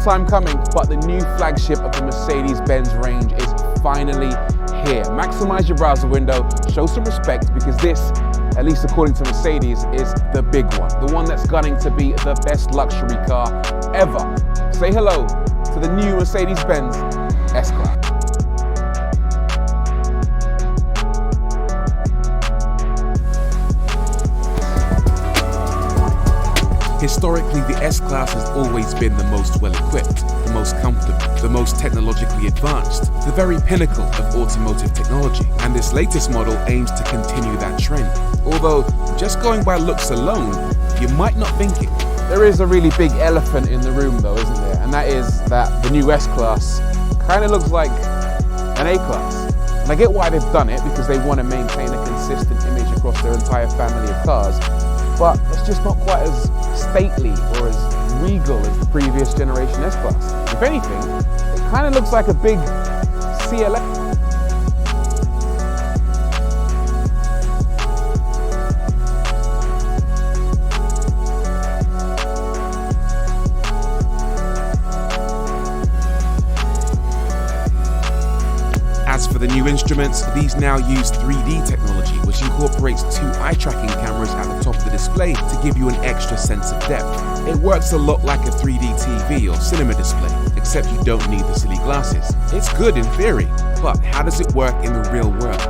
time coming, but the new flagship of the Mercedes-Benz range is finally here. Maximize your browser window, show some respect, because this, at least according to Mercedes, is the big one. The one that's gunning to be the best luxury car ever. Say hello to the new Mercedes-Benz S-Class. Historically, the S-Class has always been the most well-equipped, the most comfortable, the most technologically advanced, the very pinnacle of automotive technology. And this latest model aims to continue that trend. Although, just going by looks alone, you might not think it. There is a really big elephant in the room though, isn't there? And that is that the new S-Class kind of looks like an A-Class. And I get why they've done it, because they want to maintain a consistent image across their entire family of cars. But it's just not quite as stately or as regal as the previous generation S-Class. If anything, it kind of looks like a big CLS. As for the new instruments, these now use 3D technology, which incorporates 2 eye-tracking cameras at the top of the display to give you an extra sense of depth. It works a lot like a 3D TV or cinema display, except you don't need the silly glasses. It's good in theory, but how does it work in the real world?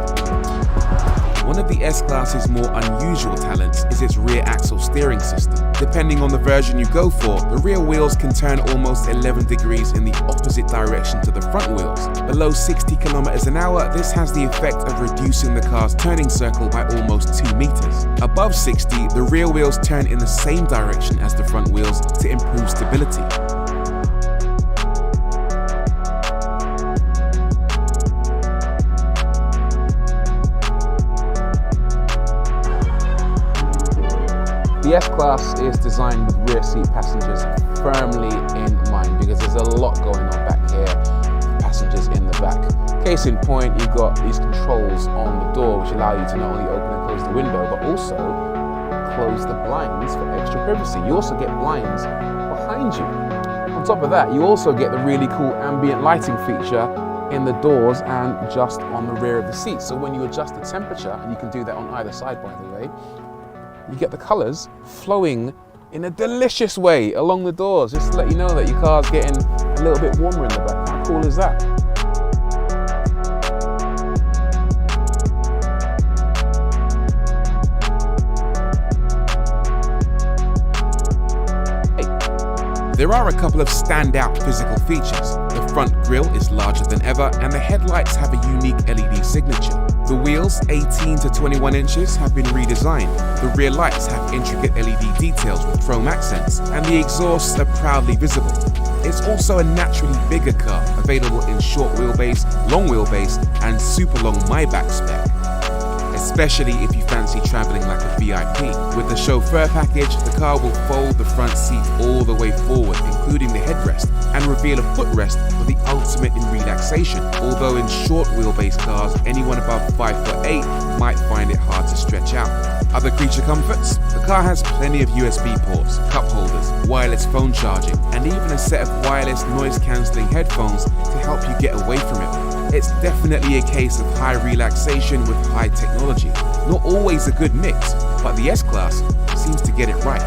One of the S-Class's more unusual talents is its rear axle steering system. Depending on the version you go for, the rear wheels can turn almost 11 degrees in the opposite direction to the front wheels. Below 60 kilometers an hour, this has the effect of reducing the car's turning circle by almost 2 meters. Above 60, the rear wheels turn in the same direction as the front wheels to improve stability. The S-Class is designed with rear seat passengers firmly in mind, because there's a lot going on back here for passengers in the back. Case in point, you've got these controls on the door which allow you to not only open and close the window, but also close the blinds for extra privacy. You also get blinds behind you. On top of that, you also get the really cool ambient lighting feature in the doors and just on the rear of the seat. So when you adjust the temperature, and you can do that on either side by the way, you get the colours flowing in a delicious way along the doors, just to let you know that your car's getting a little bit warmer in the back. How cool is that? There are a couple of standout physical features. The front grille is larger than ever, and the headlights have a unique LED signature. The wheels, 18 to 21 inches, have been redesigned. The rear lights have intricate LED details with chrome accents, and the exhausts are proudly visible. It's also a naturally bigger car, available in short wheelbase, long wheelbase, and super long Maybach spec. Especially if you fancy traveling like a VIP. With the chauffeur package, the car will fold the front seat all the way forward, including the headrest, and reveal a footrest for the ultimate in relaxation. Although in short wheelbase cars, anyone above 5'8" might find it hard to stretch out. Other creature comforts? The car has plenty of USB ports, cup holders, wireless phone charging, and even a set of wireless noise-cancelling headphones to help you get away from it all. It's definitely a case of high relaxation with high technology. Not always a good mix, but the S-Class seems to get it right.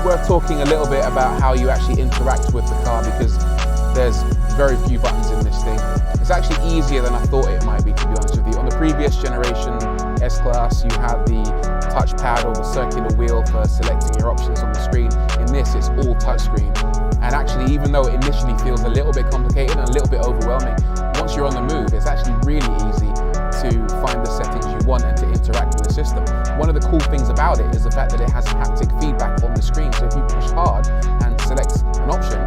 We're talking a little bit about how you actually interact with the car, because there's very few buttons in this thing. It's actually easier than I thought it might be, to be honest with you. On the previous generation S-Class, you had the touchpad or the circular wheel for selecting your options on the screen. In this, it's all touchscreen. And actually, even though it initially feels a little bit complicated and a little bit overwhelming, once you're on the move, it's actually really easy to find the settings you want and to interact with the system. One of the cool things about it is the fact that it has haptic feedback on the screen. So if you push hard and select an option,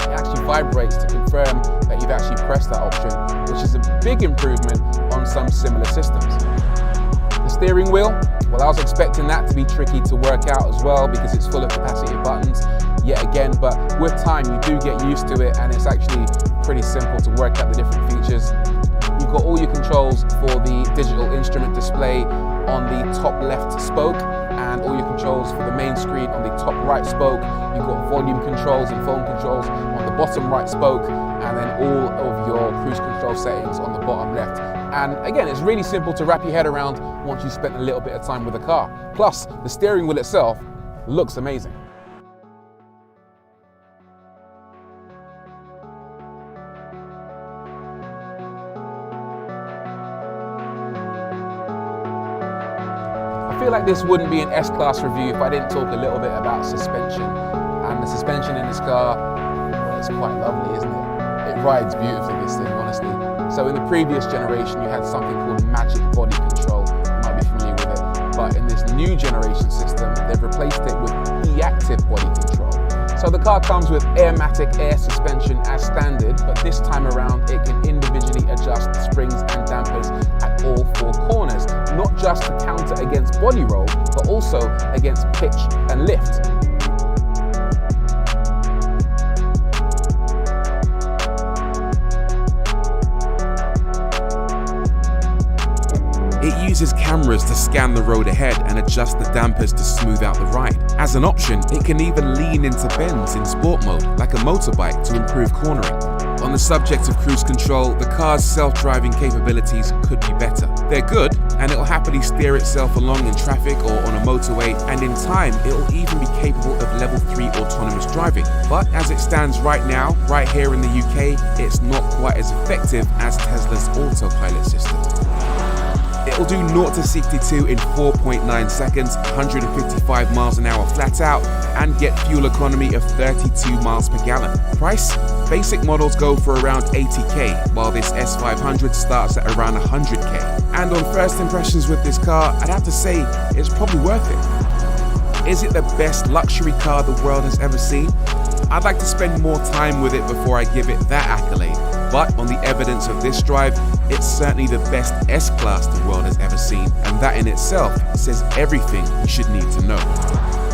it actually vibrates to confirm that you've actually pressed that option, which is a big improvement on some similar systems. The steering wheel, well, I was expecting that to be tricky to work out as well, because it's full of capacitive buttons yet again, but with time you do get used to it, and it's actually pretty simple to work out the different features. You've got all your controls for the digital instrument display on the top left spoke, and all your controls for the main screen on the top right spoke. You've got volume controls and phone controls on the bottom right spoke, and then all of your cruise control settings on the bottom left. And again, it's really simple to wrap your head around once you've spent a little bit of time with the car. Plus, the steering wheel itself looks amazing. I feel like this wouldn't be an S-Class review if I didn't talk a little bit about suspension. And the suspension in this car, well, it's quite lovely, isn't it? It rides beautifully, this thing, honestly. So in the previous generation, you had something called Magic Body Control. You might be familiar with it. But in this new generation system, they've replaced it with e-active body control. So the car comes with Airmatic air suspension as standard, but this time around it can individually adjust springs and dampers at all four corners, not just to counter against body roll, but also against pitch and lift. It uses cameras to scan the road ahead and adjust the dampers to smooth out the ride. As an option, it can even lean into bends in sport mode, like a motorbike, to improve cornering. On the subject of cruise control, the car's self-driving capabilities could be better. They're good, and it'll happily steer itself along in traffic or on a motorway, and in time, it'll even be capable of level 3 autonomous driving. But as it stands right now, right here in the UK, it's not quite as effective as Tesla's autopilot system. It'll do 0 to 62 in 4.9 seconds, 155 miles an hour flat out, and get fuel economy of 32 miles per gallon. Price? Basic models go for around 80k, while this S500 starts at around 100k. And on first impressions with this car, I'd have to say it's probably worth it. Is it the best luxury car the world has ever seen? I'd like to spend more time with it before I give it that accolade. But on the evidence of this drive, it's certainly the best S-Class the world has ever seen, and that in itself says everything you should need to know.